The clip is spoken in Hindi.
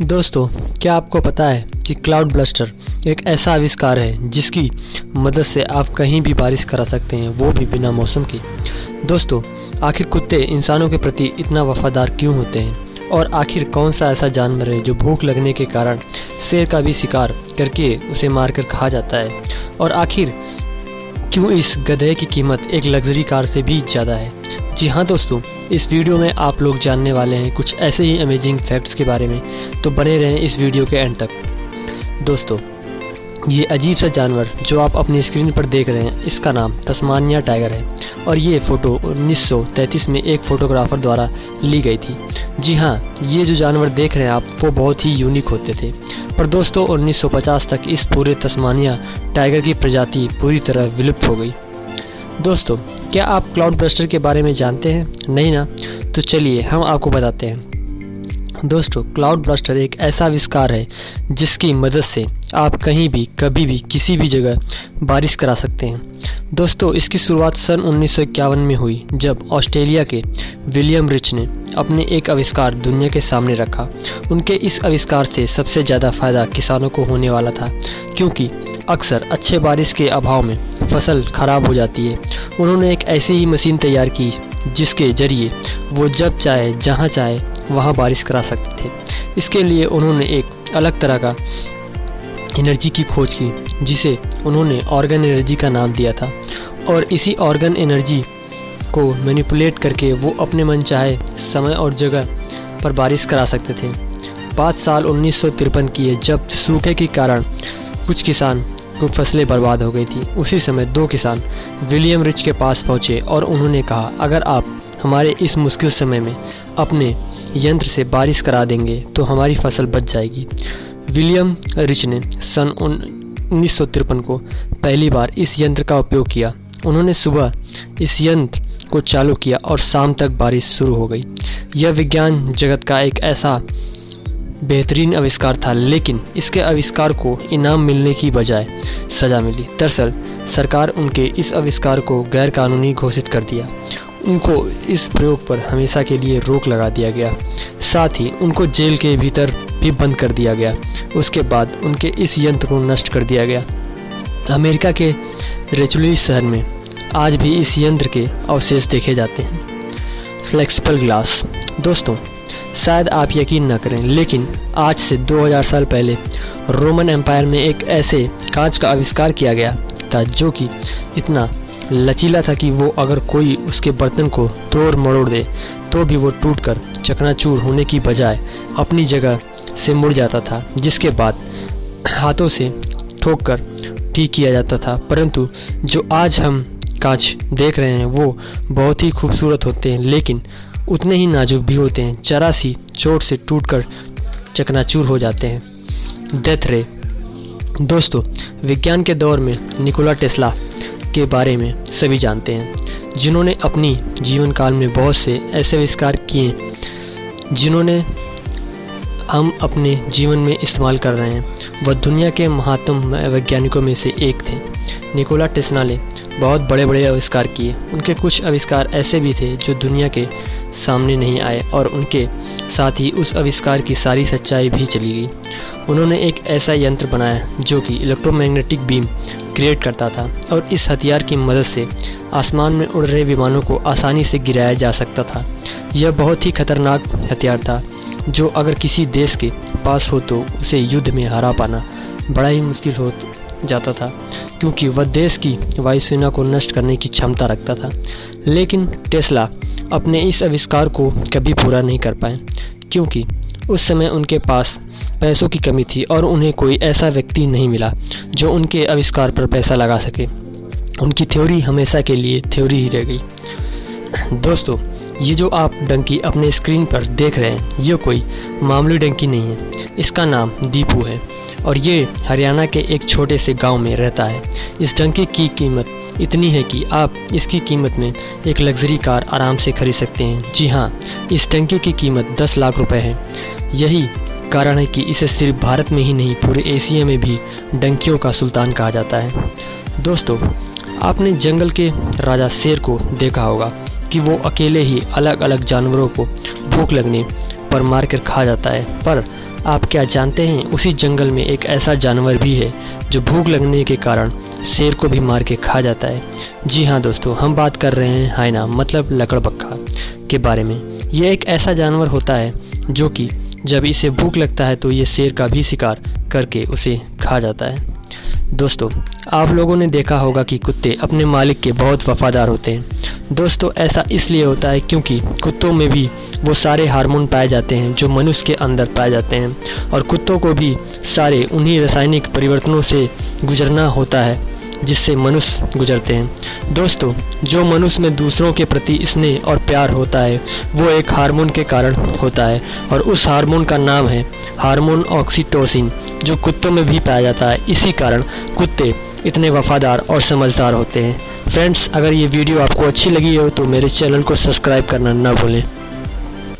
दोस्तों, क्या आपको पता है कि क्लाउड ब्लस्टर एक ऐसा आविष्कार है जिसकी मदद से आप कहीं भी बारिश करा सकते हैं, वो भी बिना मौसम के। दोस्तों, आखिर कुत्ते इंसानों के प्रति इतना वफादार क्यों होते हैं? और आखिर कौन सा ऐसा जानवर है जो भूख लगने के कारण शेर का भी शिकार करके उसे मारकर खा जाता है? और आखिर क्यों इस गधे की कीमत एक लग्जरी कार से भी ज़्यादा है? जी हाँ दोस्तों, इस वीडियो में आप लोग जानने वाले हैं कुछ ऐसे ही अमेजिंग फैक्ट्स के बारे में, तो बने रहें इस वीडियो के एंड तक। दोस्तों, ये अजीब सा जानवर जो आप अपनी स्क्रीन पर देख रहे हैं, इसका नाम तस्मानिया टाइगर है और ये फ़ोटो 1933 में एक फ़ोटोग्राफ़र द्वारा ली गई थी। जी हाँ, ये जो जानवर देख रहे हैं आप, वो बहुत ही यूनिक होते थे। पर दोस्तों, 1950 तक इस पूरे तस्मानिया टाइगर की प्रजाति पूरी तरह विलुप्त हो गई। दोस्तों, क्या आप क्लाउड ब्लस्टर के बारे में जानते हैं? नहीं ना? तो चलिए हम आपको बताते हैं। दोस्तों, क्लाउड ब्लस्टर एक ऐसा आविष्कार है जिसकी मदद से आप कहीं भी, कभी भी, किसी भी जगह बारिश करा सकते हैं। दोस्तों, इसकी शुरुआत सन 1951 में हुई जब ऑस्ट्रेलिया के विलियम रिच ने अपने एक आविष्कार दुनिया के सामने रखा। उनके इस आविष्कार से सबसे ज़्यादा फायदा किसानों को होने वाला था, क्योंकि अक्सर अच्छे बारिश के अभाव में फसल खराब हो जाती है। उन्होंने एक ऐसी ही मशीन तैयार की जिसके जरिए वो जब चाहे, जहाँ चाहे, वहाँ बारिश करा सकते थे। इसके लिए उन्होंने एक अलग तरह का एनर्जी की खोज की जिसे उन्होंने ऑर्गन एनर्जी का नाम दिया था, और इसी ऑर्गन एनर्जी को मैनिपुलेट करके वो अपने मन चाहे समय और जगह पर बारिश करा सकते थे। 5 साल 1953 किए जब सूखे के कारण कुछ किसान को फसलें बर्बाद हो गई थी। उसी समय 2 किसान विलियम रिच के पास पहुंचे और उन्होंने कहा, अगर आप हमारे इस मुश्किल समय में अपने यंत्र से बारिश करा देंगे तो हमारी फसल बच जाएगी। विलियम रिच ने सन 1953 को पहली बार इस यंत्र का उपयोग किया। उन्होंने सुबह इस यंत्र को चालू किया और शाम तक बारिश शुरू हो गई। यह विज्ञान जगत का एक ऐसा बेहतरीन आविष्कार था, लेकिन इसके आविष्कार को इनाम मिलने की बजाय सज़ा मिली। दरअसल सरकार उनके इस आविष्कार को गैर कानूनी घोषित कर दिया। उनको इस प्रयोग पर हमेशा के लिए रोक लगा दिया गया। साथ ही उनको जेल के भीतर भी बंद कर दिया गया। उसके बाद उनके इस यंत्र को नष्ट कर दिया गया। अमेरिका के रेचुली शहर में आज भी इस यंत्र के अवशेष देखे जाते हैं। Flexible glass. दोस्तों, शायद आप यकीन न करें, लेकिन आज से 2000 साल पहले रोमन एम्पायर में एक ऐसे कांच का आविष्कार किया गया था जो कि इतना लचीला था कि वो अगर कोई उसके बर्तन को तोड़ मरोड़ दे तो भी वो टूटकर चकनाचूर होने की बजाय अपनी जगह से मुड़ जाता था, जिसके बाद हाथों से ठोक कर ठीक किया जाता था। परंतु जो आज हम कांच देख रहे हैं वो बहुत ही खूबसूरत होते हैं, लेकिन उतने ही नाजुक भी होते हैं। जरा सी चोट से टूटकर चकनाचूर हो जाते हैं। डेथ रे। दोस्तों, विज्ञान के दौर में निकोला टेस्ला के बारे में सभी जानते हैं, जिन्होंने अपनी जीवन काल में बहुत से ऐसे आविष्कार किए जिन्होंने हम अपने जीवन में इस्तेमाल कर रहे हैं। वह दुनिया के महानतम वैज्ञानिकों में से एक थे। निकोला टेस्ला ने बहुत बड़े बड़े आविष्कार किए। उनके कुछ आविष्कार ऐसे भी थे जो दुनिया के सामने नहीं आए, और उनके साथ ही उस आविष्कार की सारी सच्चाई भी चली गई। उन्होंने एक ऐसा यंत्र बनाया जो कि इलेक्ट्रोमैग्नेटिक बीम क्रिएट करता था, और इस हथियार की मदद से आसमान में उड़ रहे विमानों को आसानी से गिराया जा सकता था। यह बहुत ही खतरनाक हथियार था जो अगर किसी देश के पास हो तो उसे युद्ध में हरा पाना बड़ा ही मुश्किल हो जाता था, क्योंकि वह देश की वायुसेना को नष्ट करने की क्षमता रखता था। लेकिन टेस्ला अपने इस आविष्कार को कभी पूरा नहीं कर पाए, क्योंकि उस समय उनके पास पैसों की कमी थी और उन्हें कोई ऐसा व्यक्ति नहीं मिला जो उनके आविष्कार पर पैसा लगा सके। उनकी थ्योरी हमेशा के लिए थ्योरी ही रह गई। दोस्तों, ये जो आप डंकी अपने स्क्रीन पर देख रहे हैं, ये कोई मामूली डंकी नहीं है। इसका नाम दीपू है और ये हरियाणा के एक छोटे से गांव में रहता है। इस डंकी की कीमत इतनी है कि आप इसकी कीमत में एक लग्जरी कार आराम से खरीद सकते हैं। जी हाँ, इस डंकी की कीमत 10 लाख रुपए है। यही कारण है कि इसे सिर्फ भारत में ही नहीं, पूरे एशिया में भी डंकियों का सुल्तान कहा जाता है। दोस्तों, आपने जंगल के राजा शेर को देखा होगा कि वो अकेले ही अलग अलग जानवरों को भूख लगने पर मार कर खा जाता है, पर आप क्या जानते हैं उसी जंगल में एक ऐसा जानवर भी है जो भूख लगने के कारण शेर को भी मार के खा जाता है। जी हाँ दोस्तों, हम बात कर रहे हैं हाइना मतलब लकड़बग्घा के बारे में। ये एक ऐसा जानवर होता है जो कि जब इसे भूख लगता है तो ये शेर का भी शिकार करके उसे खा जाता है। दोस्तों, आप लोगों ने देखा होगा कि कुत्ते अपने मालिक के बहुत वफादार होते हैं। दोस्तों, ऐसा इसलिए होता है क्योंकि कुत्तों में भी वो सारे हार्मोन पाए जाते हैं जो मनुष्य के अंदर पाए जाते हैं, और कुत्तों को भी सारे उन्हीं रासायनिक परिवर्तनों से गुजरना होता है जिससे मनुष्य गुजरते हैं। दोस्तों, जो मनुष्य में दूसरों के प्रति स्नेह और प्यार होता है वो एक हार्मोन के कारण होता है, और उस हार्मोन का नाम है हार्मोन ऑक्सीटोसिन, जो कुत्तों में भी पाया जाता है। इसी कारण कुत्ते इतने वफादार और समझदार होते हैं। फ्रेंड्स, अगर ये वीडियो आपको अच्छी लगी हो तो मेरे चैनल को सब्सक्राइब करना ना भूलें।